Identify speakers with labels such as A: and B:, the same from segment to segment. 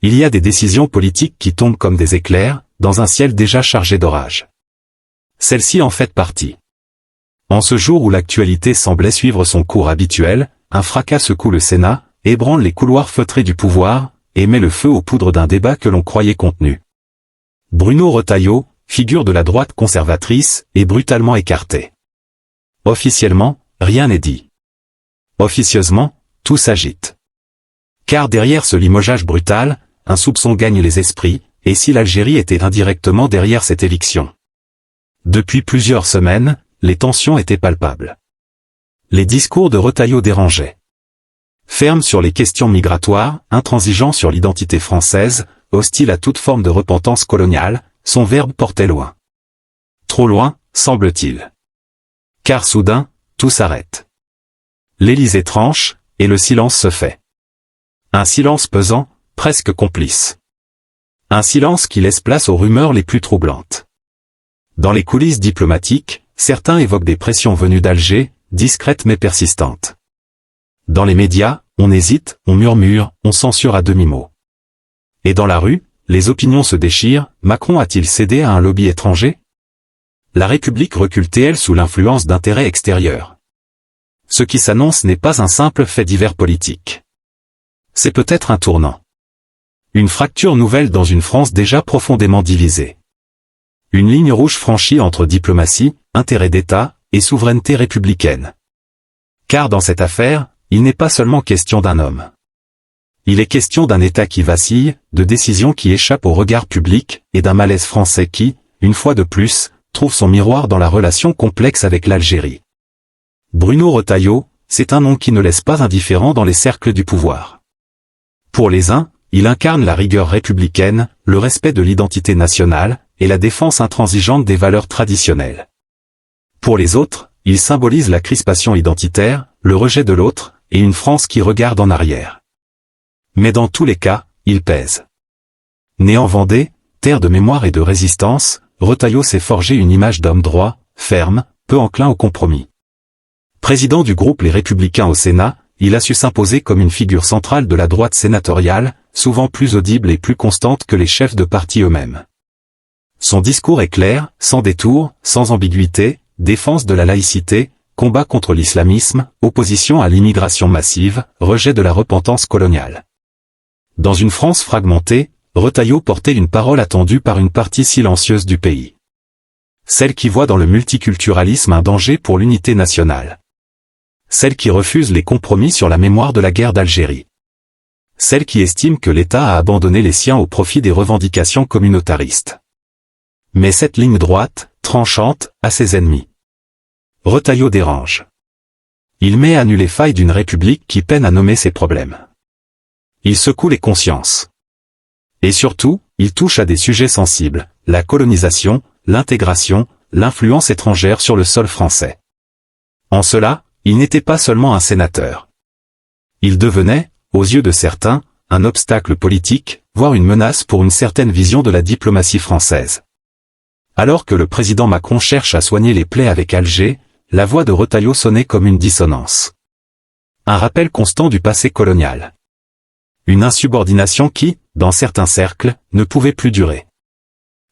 A: Il y a des décisions politiques qui tombent comme des éclairs, dans un ciel déjà chargé d'orage. Celle-ci en fait partie. En ce jour où l'actualité semblait suivre son cours habituel, un fracas secoue le Sénat, ébranle les couloirs feutrés du pouvoir, et met le feu aux poudres d'un débat que l'on croyait contenu. Bruno Retailleau, figure de la droite conservatrice, est brutalement écarté. Officiellement, rien n'est dit. Officieusement, tout s'agite. Car derrière ce limogeage brutal, un soupçon gagne les esprits, et si l'Algérie était indirectement derrière cette éviction. Depuis plusieurs semaines, les tensions étaient palpables. Les discours de Retailleau dérangeaient. Ferme sur les questions migratoires, intransigeant sur l'identité française, hostile à toute forme de repentance coloniale, son verbe portait loin. Trop loin, semble-t-il. Car soudain, tout s'arrête. L'Élysée tranche, et le silence se fait. Un silence pesant, presque complice. Un silence qui laisse place aux rumeurs les plus troublantes. Dans les coulisses diplomatiques, certains évoquent des pressions venues d'Alger, discrètes mais persistantes. Dans les médias, on hésite, on murmure, on censure à demi-mot. Et dans la rue, les opinions se déchirent, Macron a-t-il cédé à un lobby étranger? La République recule-t-elle sous l'influence d'intérêts extérieurs? Ce qui s'annonce n'est pas un simple fait divers politique. C'est peut-être un tournant. Une fracture nouvelle dans une France déjà profondément divisée. Une ligne rouge franchie entre diplomatie, intérêt d'État, et souveraineté républicaine. Car dans cette affaire, il n'est pas seulement question d'un homme. Il est question d'un État qui vacille, de décisions qui échappent au regard public, et d'un malaise français qui, une fois de plus, trouve son miroir dans la relation complexe avec l'Algérie. Bruno Retailleau, c'est un nom qui ne laisse pas indifférent dans les cercles du pouvoir. Pour les uns, il incarne la rigueur républicaine, le respect de l'identité nationale, et la défense intransigeante des valeurs traditionnelles. Pour les autres, il symbolise la crispation identitaire, le rejet de l'autre, et une France qui regarde en arrière. Mais dans tous les cas, il pèse. Né en Vendée, terre de mémoire et de résistance, Retailleau s'est forgé une image d'homme droit, ferme, peu enclin au compromis. Président du groupe Les Républicains au Sénat, il a su s'imposer comme une figure centrale de la droite sénatoriale, souvent plus audible et plus constante que les chefs de parti eux-mêmes. Son discours est clair, sans détour, sans ambiguïté, défense de la laïcité, combat contre l'islamisme, opposition à l'immigration massive, rejet de la repentance coloniale. Dans une France fragmentée, Retailleau portait une parole attendue par une partie silencieuse du pays. Celle qui voit dans le multiculturalisme un danger pour l'unité nationale. Celle qui refuse les compromis sur la mémoire de la guerre d'Algérie. Celle qui estime que l'État a abandonné les siens au profit des revendications communautaristes. Mais cette ligne droite, tranchante, a ses ennemis. Retailleau dérange. Il met à nu les failles d'une République qui peine à nommer ses problèmes. Il secoue les consciences. Et surtout, il touche à des sujets sensibles, la colonisation, l'intégration, l'influence étrangère sur le sol français. En cela, il n'était pas seulement un sénateur. Il devenait, aux yeux de certains, un obstacle politique, voire une menace pour une certaine vision de la diplomatie française. Alors que le président Macron cherche à soigner les plaies avec Alger, la voix de Retailleau sonnait comme une dissonance. Un rappel constant du passé colonial. Une insubordination qui, dans certains cercles, ne pouvait plus durer.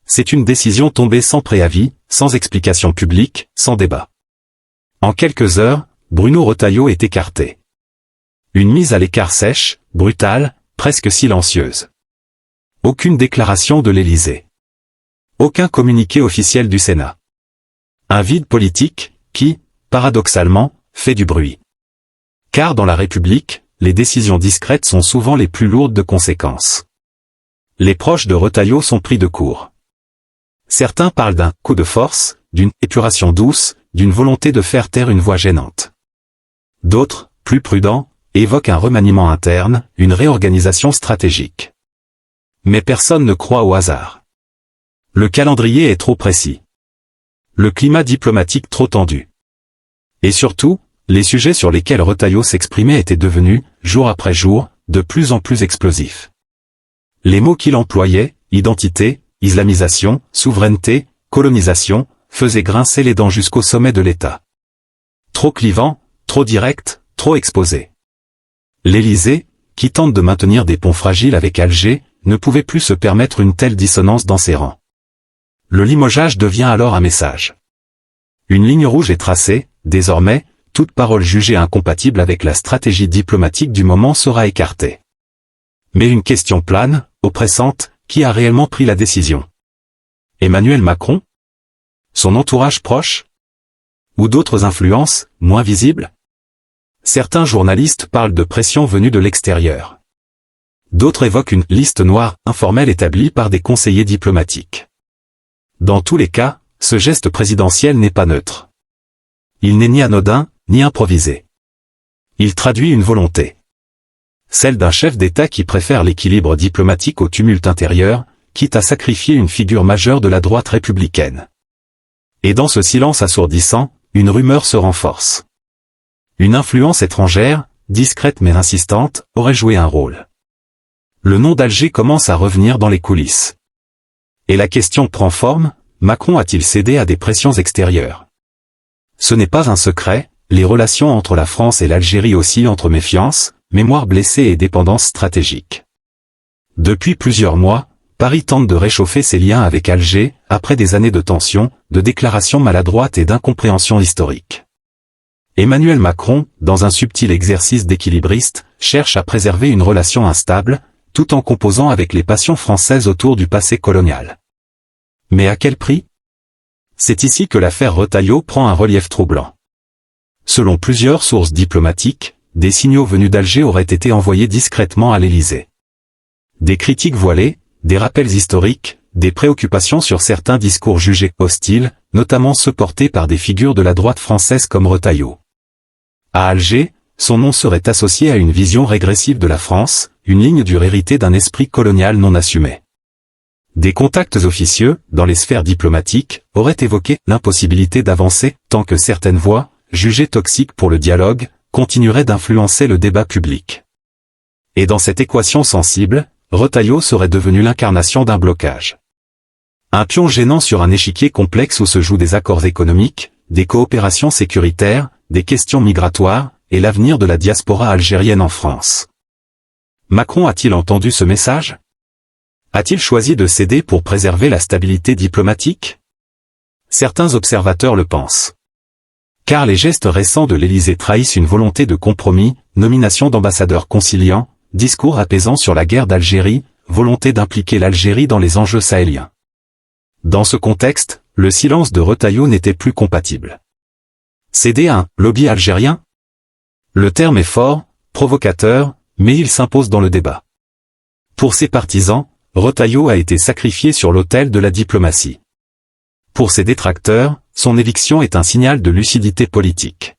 A: C'est une décision tombée sans préavis, sans explication publique, sans débat. En quelques heures, Bruno Retailleau est écarté. Une mise à l'écart sèche, brutale, presque silencieuse. Aucune déclaration de l'Élysée. Aucun communiqué officiel du Sénat. Un vide politique, qui, paradoxalement, fait du bruit. Car dans la République, les décisions discrètes sont souvent les plus lourdes de conséquences. Les proches de Retailleau sont pris de court. Certains parlent d'un coup de force, d'une épuration douce, d'une volonté de faire taire une voix gênante. D'autres, plus prudents, évoquent un remaniement interne, une réorganisation stratégique. Mais personne ne croit au hasard. Le calendrier est trop précis. Le climat diplomatique trop tendu. Et surtout, les sujets sur lesquels Retailleau s'exprimait étaient devenus, jour après jour, de plus en plus explosifs. Les mots qu'il employait, identité, islamisation, souveraineté, colonisation, faisaient grincer les dents jusqu'au sommet de l'État. Trop clivant, trop direct, trop exposé. L'Élysée, qui tente de maintenir des ponts fragiles avec Alger, ne pouvait plus se permettre une telle dissonance dans ses rangs. Le limogeage devient alors un message. Une ligne rouge est tracée, désormais, toute parole jugée incompatible avec la stratégie diplomatique du moment sera écartée. Mais une question plane, oppressante, qui a réellement pris la décision? Emmanuel Macron? Son entourage proche? Ou d'autres influences, moins visibles? Certains journalistes parlent de pression venue de l'extérieur. D'autres évoquent une liste noire informelle établie par des conseillers diplomatiques. Dans tous les cas, ce geste présidentiel n'est pas neutre. Il n'est ni anodin, ni improvisé. Il traduit une volonté. Celle d'un chef d'État qui préfère l'équilibre diplomatique au tumulte intérieur, quitte à sacrifier une figure majeure de la droite républicaine. Et dans ce silence assourdissant, une rumeur se renforce. Une influence étrangère, discrète mais insistante, aurait joué un rôle. Le nom d'Alger commence à revenir dans les coulisses. Et la question prend forme, Macron a-t-il cédé à des pressions extérieures? Ce n'est pas un secret, les relations entre la France et l'Algérie oscillent entre méfiance, mémoire blessée et dépendance stratégique. Depuis plusieurs mois, Paris tente de réchauffer ses liens avec Alger, après des années de tensions, de déclarations maladroites et d'incompréhension historique. Emmanuel Macron, dans un subtil exercice d'équilibriste, cherche à préserver une relation instable, tout en composant avec les passions françaises autour du passé colonial. Mais à quel prix? C'est ici que l'affaire Retailleau prend un relief troublant. Selon plusieurs sources diplomatiques, des signaux venus d'Alger auraient été envoyés discrètement à l'Élysée. Des critiques voilées, des rappels historiques, des préoccupations sur certains discours jugés hostiles, notamment ceux portés par des figures de la droite française comme Retailleau. À Alger, son nom serait associé à une vision régressive de la France, une ligne dure héritée d'un esprit colonial non assumé. Des contacts officieux, dans les sphères diplomatiques, auraient évoqué l'impossibilité d'avancer, tant que certaines voix, jugées toxiques pour le dialogue, continueraient d'influencer le débat public. Et dans cette équation sensible, Retailleau serait devenu l'incarnation d'un blocage. Un pion gênant sur un échiquier complexe où se jouent des accords économiques, des coopérations sécuritaires, des questions migratoires, et l'avenir de la diaspora algérienne en France. Macron a-t-il entendu ce message? A-t-il choisi de céder pour préserver la stabilité diplomatique? Certains observateurs le pensent. Car les gestes récents de l'Élysée trahissent une volonté de compromis, nomination d'ambassadeurs conciliants, discours apaisant sur la guerre d'Algérie, volonté d'impliquer l'Algérie dans les enjeux sahéliens. Dans ce contexte, le silence de Retailleau n'était plus compatible. Céder à un lobby algérien? Le terme est fort, provocateur, mais il s'impose dans le débat. Pour ses partisans, Retailleau a été sacrifié sur l'autel de la diplomatie. Pour ses détracteurs, son éviction est un signal de lucidité politique.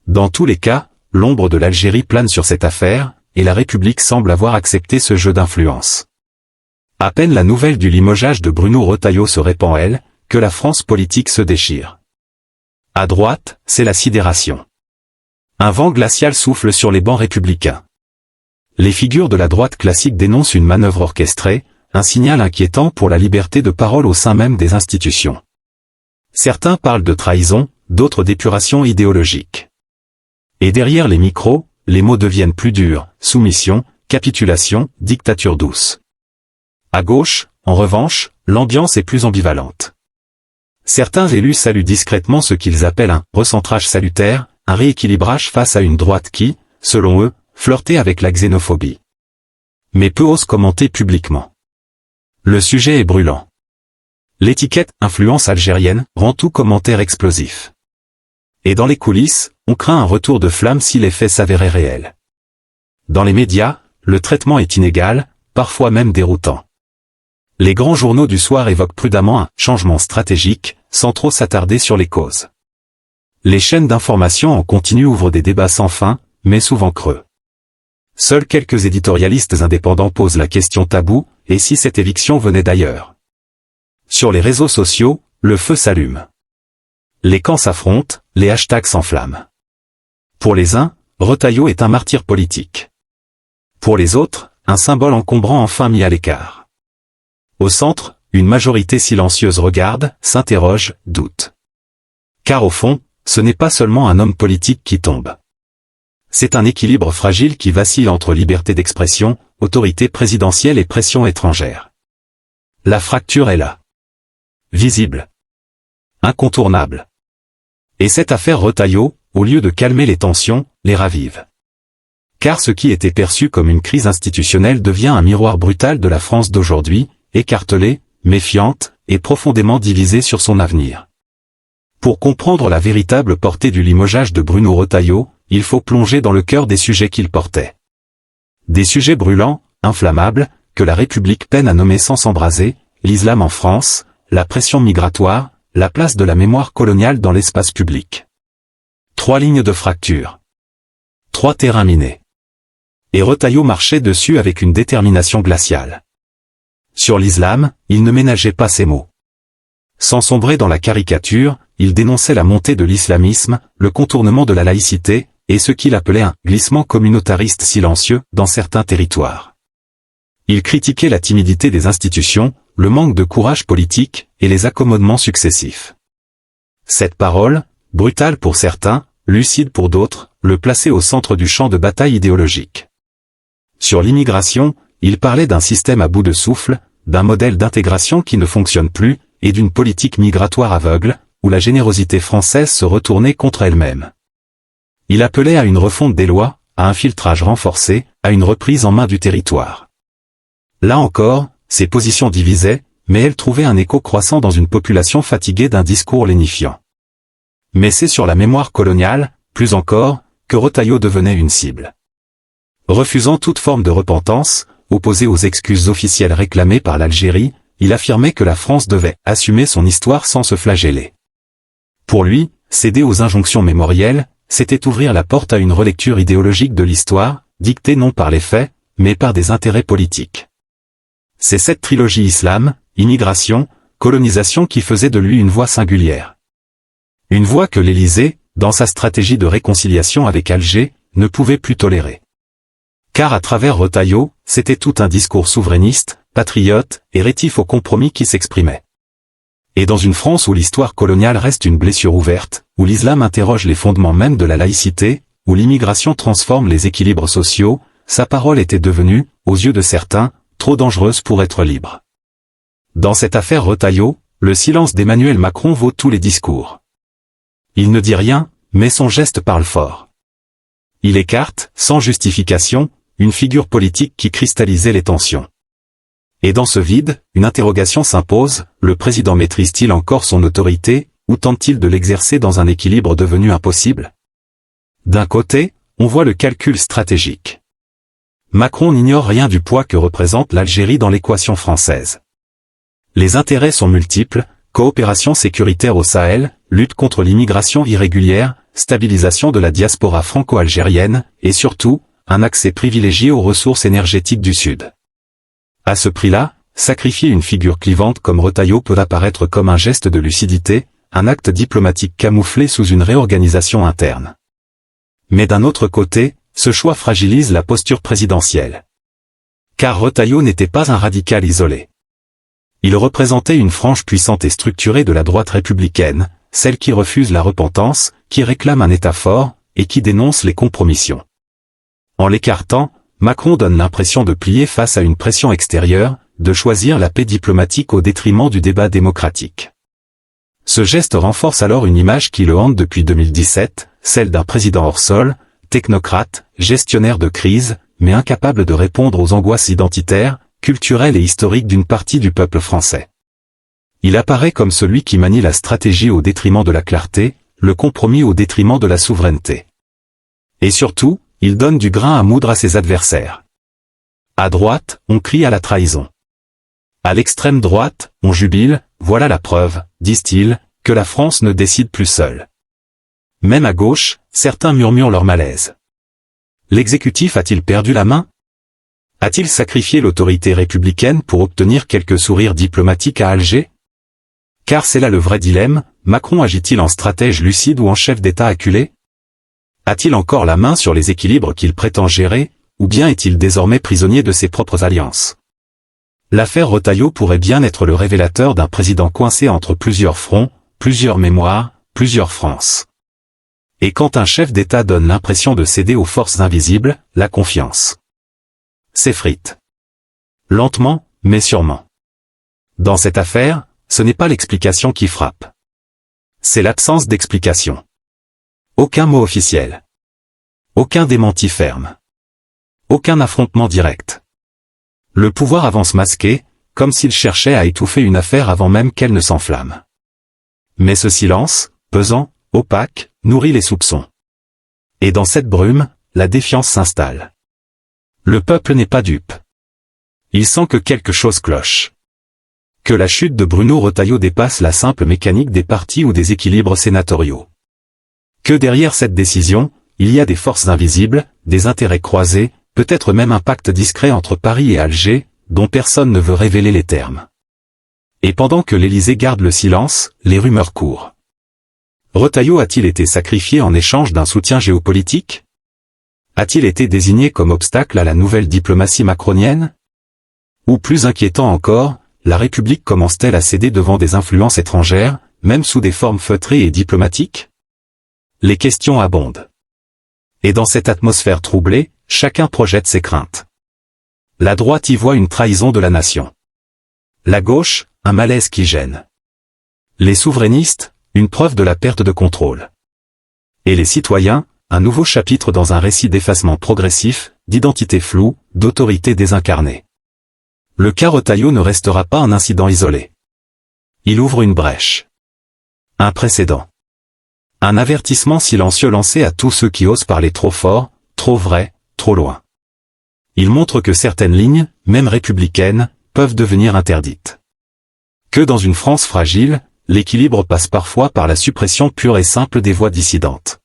A: Dans tous les cas, l'ombre de l'Algérie plane sur cette affaire, et la République semble avoir accepté ce jeu d'influence. À peine la nouvelle du limogeage de Bruno Retailleau se répand elle, que la France politique se déchire. À droite, c'est la sidération. Un vent glacial souffle sur les bancs républicains. Les figures de la droite classique dénoncent une manœuvre orchestrée, un signal inquiétant pour la liberté de parole au sein même des institutions. Certains parlent de trahison, d'autres d'épuration idéologique. Et derrière les micros, les mots deviennent plus durs, soumission, capitulation, dictature douce. À gauche, en revanche, l'ambiance est plus ambivalente. Certains élus saluent discrètement ce qu'ils appellent un recentrage salutaire, un rééquilibrage face à une droite qui, selon eux, flirtait avec la xénophobie. Mais peu osent commenter publiquement. Le sujet est brûlant. L'étiquette « influence algérienne » rend tout commentaire explosif. Et dans les coulisses, on craint un retour de flamme si les faits s'avéraient réels. Dans les médias, le traitement est inégal, parfois même déroutant. Les grands journaux du soir évoquent prudemment un changement stratégique, sans trop s'attarder sur les causes. Les chaînes d'information en continu ouvrent des débats sans fin, mais souvent creux. Seuls quelques éditorialistes indépendants posent la question taboue, et si cette éviction venait d'ailleurs? Sur les réseaux sociaux, le feu s'allume. Les camps s'affrontent, les hashtags s'enflamment. Pour les uns, Retailleau est un martyr politique. Pour les autres, un symbole encombrant enfin mis à l'écart. Au centre, une majorité silencieuse regarde, s'interroge, doute. Car au fond, ce n'est pas seulement un homme politique qui tombe. C'est un équilibre fragile qui vacille entre liberté d'expression, autorité présidentielle et pression étrangère. La fracture est là. Visible. Incontournable. Et cette affaire Retailleau, au lieu de calmer les tensions, les ravive. Car ce qui était perçu comme une crise institutionnelle devient un miroir brutal de la France d'aujourd'hui, écartelée, méfiante, et profondément divisée sur son avenir. Pour comprendre la véritable portée du limogeage de Bruno Retailleau, il faut plonger dans le cœur des sujets qu'il portait. Des sujets brûlants, inflammables, que la République peine à nommer sans s'embraser, l'islam en France, la pression migratoire, la place de la mémoire coloniale dans l'espace public. 3 lignes de fracture. 3 terrains minés. Et Retailleau marchait dessus avec une détermination glaciale. Sur l'islam, il ne ménageait pas ses mots. Sans sombrer dans la caricature, il dénonçait la montée de l'islamisme, le contournement de la laïcité, et ce qu'il appelait un glissement communautariste silencieux dans certains territoires. Il critiquait la timidité des institutions, le manque de courage politique, et les accommodements successifs. Cette parole, brutale pour certains, lucide pour d'autres, le plaçait au centre du champ de bataille idéologique. Sur l'immigration, il parlait d'un système à bout de souffle, d'un modèle d'intégration qui ne fonctionne plus, et d'une politique migratoire aveugle, où la générosité française se retournait contre elle-même. Il appelait à une refonte des lois, à un filtrage renforcé, à une reprise en main du territoire. Là encore, ses positions divisaient, mais elles trouvaient un écho croissant dans une population fatiguée d'un discours lénifiant. Mais c'est sur la mémoire coloniale, plus encore, que Retailleau devenait une cible. Refusant toute forme de repentance, opposé aux excuses officielles réclamées par l'Algérie, il affirmait que la France devait assumer son histoire sans se flageller. Pour lui, céder aux injonctions mémorielles, c'était ouvrir la porte à une relecture idéologique de l'histoire, dictée non par les faits, mais par des intérêts politiques. C'est cette trilogie islam, immigration, colonisation qui faisait de lui une voix singulière. Une voix que l'Élysée, dans sa stratégie de réconciliation avec Alger, ne pouvait plus tolérer. Car à travers Retailleau, c'était tout un discours souverainiste, patriote, et rétif au compromis qui s'exprimait. Et dans une France où l'histoire coloniale reste une blessure ouverte, où l'islam interroge les fondements même de la laïcité, où l'immigration transforme les équilibres sociaux, sa parole était devenue, aux yeux de certains, trop dangereuse pour être libre. Dans cette affaire Retailleau, le silence d'Emmanuel Macron vaut tous les discours. Il ne dit rien, mais son geste parle fort. Il écarte, sans justification, une figure politique qui cristallisait les tensions. Et dans ce vide, une interrogation s'impose, le président maîtrise-t-il encore son autorité, ou tente-t-il de l'exercer dans un équilibre devenu impossible? D'un côté, on voit le calcul stratégique. Macron n'ignore rien du poids que représente l'Algérie dans l'équation française. Les intérêts sont multiples, coopération sécuritaire au Sahel, lutte contre l'immigration irrégulière, stabilisation de la diaspora franco-algérienne, et surtout, un accès privilégié aux ressources énergétiques du Sud. À ce prix-là, sacrifier une figure clivante comme Retailleau peut apparaître comme un geste de lucidité, un acte diplomatique camouflé sous une réorganisation interne. Mais d'un autre côté, ce choix fragilise la posture présidentielle. Car Retailleau n'était pas un radical isolé. Il représentait une frange puissante et structurée de la droite républicaine, celle qui refuse la repentance, qui réclame un État fort, et qui dénonce les compromissions. En l'écartant, Macron donne l'impression de plier face à une pression extérieure, de choisir la paix diplomatique au détriment du débat démocratique. Ce geste renforce alors une image qui le hante depuis 2017, celle d'un président hors sol, technocrate, gestionnaire de crise, mais incapable de répondre aux angoisses identitaires, culturelles et historiques d'une partie du peuple français. Il apparaît comme celui qui manie la stratégie au détriment de la clarté, le compromis au détriment de la souveraineté. Et surtout, il donne du grain à moudre à ses adversaires. À droite, on crie à la trahison. À l'extrême droite, on jubile, voilà la preuve, disent-ils, que la France ne décide plus seule. Même à gauche, certains murmurent leur malaise. L'exécutif a-t-il perdu la main? A-t-il sacrifié l'autorité républicaine pour obtenir quelques sourires diplomatiques à Alger? Car c'est là le vrai dilemme, Macron agit-il en stratège lucide ou en chef d'État acculé? A-t-il encore la main sur les équilibres qu'il prétend gérer, ou bien est-il désormais prisonnier de ses propres alliances? L'affaire Retailleau pourrait bien être le révélateur d'un président coincé entre plusieurs fronts, plusieurs mémoires, plusieurs France. Et quand un chef d'État donne l'impression de céder aux forces invisibles, la confiance s'effrite. Lentement, mais sûrement. Dans cette affaire, ce n'est pas l'explication qui frappe. C'est l'absence d'explication. Aucun mot officiel. Aucun démenti ferme. Aucun affrontement direct. Le pouvoir avance masqué, comme s'il cherchait à étouffer une affaire avant même qu'elle ne s'enflamme. Mais ce silence, pesant, opaque, nourrit les soupçons. Et dans cette brume, la défiance s'installe. Le peuple n'est pas dupe. Il sent que quelque chose cloche. Que la chute de Bruno Retailleau dépasse la simple mécanique des partis ou des équilibres sénatoriaux. Que derrière cette décision, il y a des forces invisibles, des intérêts croisés, peut-être même un pacte discret entre Paris et Alger, dont personne ne veut révéler les termes. Et pendant que l'Élysée garde le silence, les rumeurs courent. Retailleau a-t-il été sacrifié en échange d'un soutien géopolitique? A-t-il été désigné comme obstacle à la nouvelle diplomatie macronienne? Ou plus inquiétant encore, la République commence-t-elle à céder devant des influences étrangères, même sous des formes feutrées et diplomatiques? Les questions abondent. Et dans cette atmosphère troublée, chacun projette ses craintes. La droite y voit une trahison de la nation. La gauche, un malaise qui gêne. Les souverainistes, une preuve de la perte de contrôle. Et les citoyens, un nouveau chapitre dans un récit d'effacement progressif, d'identité floue, d'autorité désincarnée. Le cas Retailleau ne restera pas un incident isolé. Il ouvre une brèche. Un précédent. Un avertissement silencieux lancé à tous ceux qui osent parler trop fort, trop vrai, trop loin. Il montre que certaines lignes, même républicaines, peuvent devenir interdites. Que dans une France fragile, l'équilibre passe parfois par la suppression pure et simple des voix dissidentes.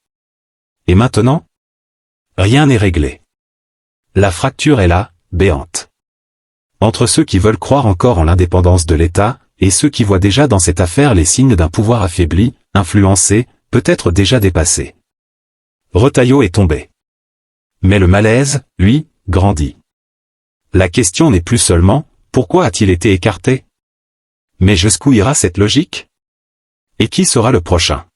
A: Et maintenant? Rien n'est réglé. La fracture est là, béante. Entre ceux qui veulent croire encore en l'indépendance de l'État, et ceux qui voient déjà dans cette affaire les signes d'un pouvoir affaibli, influencé, peut-être déjà dépassé. Retailleau est tombé. Mais le malaise, lui, grandit. La question n'est plus seulement, pourquoi a-t-il été écarté? Mais jusqu'où ira cette logique? Et qui sera le prochain?